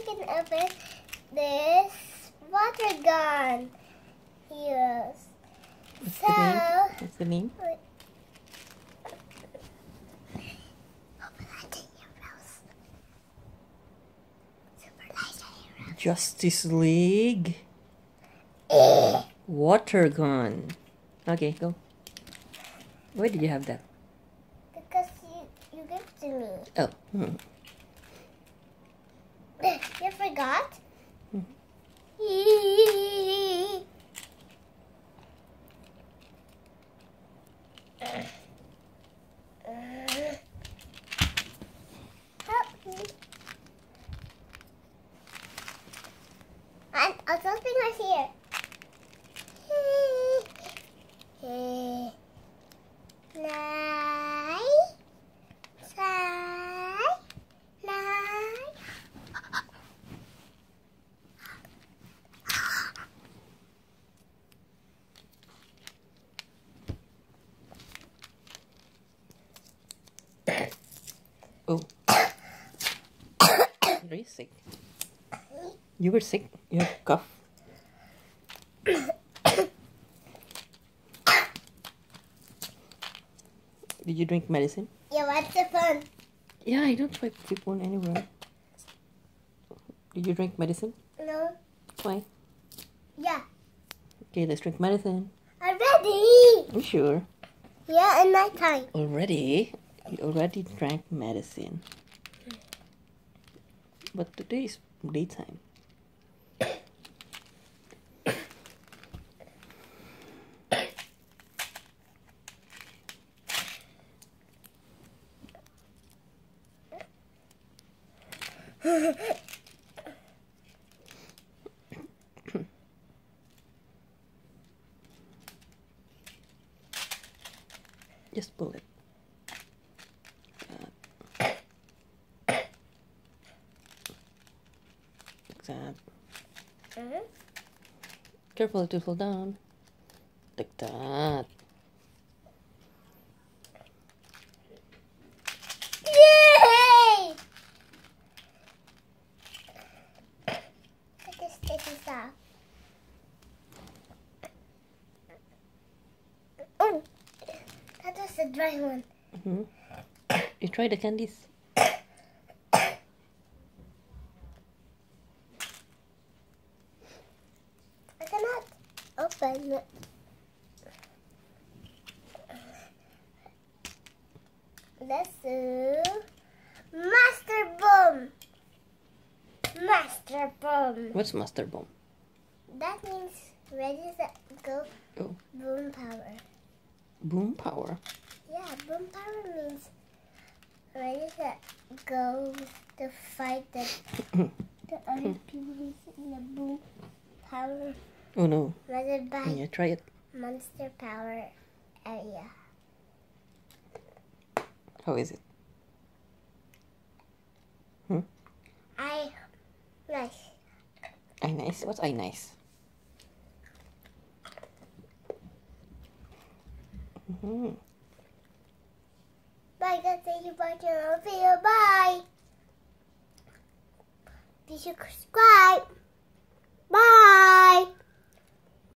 can open this water gun. Yes. What's the name? Justice League water gun. Okay, go. Why did you have that? Because you gave it to me. Oh. You forgot? Help me. And something was here. Oh. Are you sick? You were sick? You have a cough? Did you drink medicine? Yeah, what's the fun? Yeah, I don't try people anywhere. Did you drink medicine? No. Why? Yeah. Okay, let's drink medicine. Already? You sure? Yeah, at night time. Already? You already drank medicine. But today is daytime. Just pull it. Like that. Careful, it will fall down. Like that. Yay! Take this sticky off. Oh, that was the dry one. You try the candies. I cannot open it. Let's do Master Boom. Master Boom. What's Master Bomb? That means ready, set, go. Oh. Boom power. Boom power. Yeah, boom power means ready, set, go to fight the other people in the boom power. Oh no. Rather by Yeah, try it. monster power area. How is it? Nice. I nice? What's I nice? Bye guys, thank you for watching our video. Bye. Please subscribe.